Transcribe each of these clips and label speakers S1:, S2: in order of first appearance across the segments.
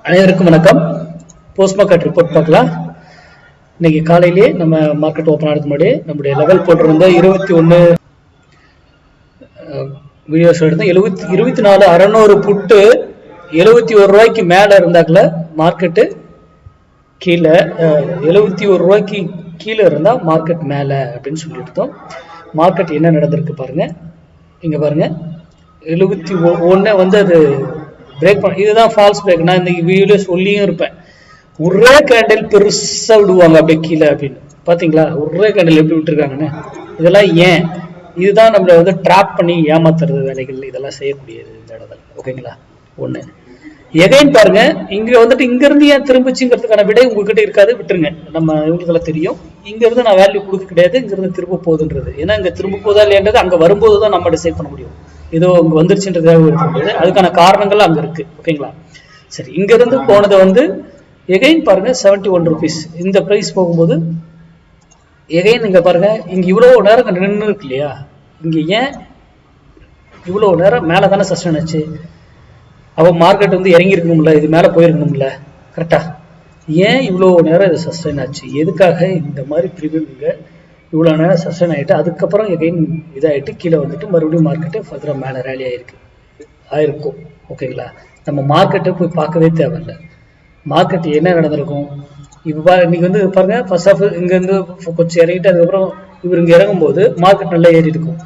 S1: அனைவருக்கும் வணக்கம். Post market report பார்க்கலாம். இன்னைக்கு காலையிலேயே நம்ம மார்க்கெட் ஓப்பன் ஆகிறதுக்கு முன்னாடி நம்முடைய லெவல் போட்டிருந்த 21 வீடியோஸ் எடுத்தோம். 24,600 புட்டு 71 ரூபாய்க்கு மேலே இருந்தாக்கல மார்க்கெட்டு கீழே, 71 ரூபாய்க்கு கீழே இருந்தால் மார்க்கெட் மேலே அப்படின்னு சொல்லிட்டு மார்க்கெட் என்ன நடந்திருக்கு பாருங்க. இங்க பாருங்க, 71 வந்து அது பிரேக் பண்ண, இதுதான் ஃபால்ஸ் பிரேக். நான் இந்த வீடியோ சொல்லியும் இருப்பேன், ஒரே கேண்டில் பெருசா விடுவாங்க அப்படியே கீழே அப்படின்னு. பாத்தீங்களா ஒரே கேண்டில் எப்படி விட்டுருக்காங்கன்னு? இதெல்லாம் ஏன்? இதுதான் நம்மள வந்து ட்ராப் பண்ணி ஏமாத்துறது வேலைகள், இதெல்லாம் செய்யக்கூடியது இந்த இடத்துல. ஓகேங்களா? ஒண்ணு. எகைன் பாருங்க, இங்க வந்துட்டு இங்க இருந்து ஏன் திரும்பிச்சுங்கிறதுக்கான விடை உங்ககிட்ட இருக்காது, விட்டுருங்க. நம்ம இவங்களுக்கெல்லாம் தெரியும். இங்க இருந்து நான் வேல்யூ கொடுக்க கிடையாது, இங்க இருந்து திரும்ப போகுதுன்றது. ஏன்னா இங்க திரும்ப போதா இல்லையன்றது அங்க வரும்போது தான் நம்ம டிசைட் பண்ண முடியும். ஏதோ இங்க வந்துருச்சுன்றதாக இருக்க முடியாது, அதுக்கான காரணங்கள் அங்க இருக்கு. ஓகேங்களா? சரி, இங்க இருந்து போனதை வந்து எகைன் பாருங்க 71 ருபீஸ் இந்த பிரைஸ் போகும்போது எகைன் இங்க பாருங்க, இங்க இவ்வளவு நேரம் நின்று இருக்கு இல்லையா? இங்க ஏன் இவ்வளவு நேரம் மேல தானே சஸ்டெயின் ஆச்சு? அப்போ மார்க்கெட் வந்து இறங்கி இருக்கணும்ல, இது மேல போயிருக்கணும்ல, கரெக்டா? ஏன் இவ்வளவு நேரம் இது சஸ்டெயின் ஆச்சு? எதுக்காக இந்த மாதிரி ப்ரீமியம் இவ்வளோ நேரம் சஸ்டெயின் ஆகிட்டு அதுக்கப்புறம் எகைன் இதாகிட்டு கீழே வந்துட்டு மறுபடியும் மார்க்கெட்டு ஃபர்தராக மேலே ரேலி ஆயிருக்கும். ஓகேங்களா? நம்ம மார்க்கெட்டை போய் பார்க்கவே தேவையில்லை. மார்க்கெட் என்ன நடந்திருக்கும்? இப்போ இன்னைக்கு வந்து பாருங்க, ஃபர்ஸ்ட் ஆஃப் இங்கேருந்து கொஞ்சம் இறங்கிட்டு அதுக்கப்புறம் இவர் இங்கே இறங்கும்போது மார்க்கெட் நல்லா ஏறி இருக்கும்.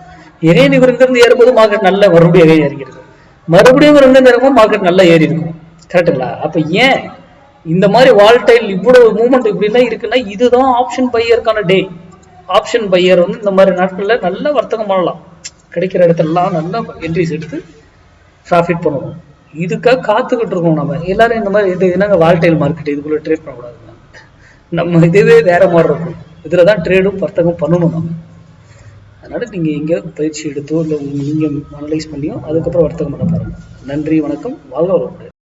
S1: எகைன் இவர் இங்கேருந்து ஏறும்போது மார்க்கெட் நல்லா மறுபடியும் எகைன் இறங்கி இருக்கும். மறுபடியும் இவர் இங்கேருந்து இறங்கும்போது மார்க்கெட் நல்லா ஏறி இருக்கும். கரெக்டுங்களா? அப்போ ஏன் இந்த மாதிரி வால்டைல் இவ்வளவு மூவ்மெண்ட் இப்படிலாம் இருக்குன்னா, இதுதான் ஆப்ஷன் பையருக்கான டே. ஆப்ஷன் பையர் வந்து இந்த மாதிரி நாட்கள்ல நல்ல வர்த்தகம் பண்ணலாம். கிடைக்கிற இடத்துலலாம் நல்லா என்ட்ரிஸ் எடுத்து ப்ராஃபிட் பண்ணுவோம். இதுக்காக காத்துக்கிட்டு இருக்கோம் நம்ம எல்லாரும். இந்த மாதிரி இது என்னங்க வால்டைல் மார்க்கெட், இதுக்குள்ள ட்ரேட் பண்ணக்கூடாது. நம்ம இதுவே வேற மாதிரி இருக்கும். இதுலதான் ட்ரேடும் வர்த்தகம் பண்ணணும் நம்ம. அதனால நீங்க இங்க பயிற்சி எடுத்தோ இல்லை நீங்க அனலைஸ் பண்ணியோ அதுக்கப்புறம் வர்த்தகம் பண்ண பாருங்க. நன்றி, வணக்கம், வாழ்க வளமுடன்.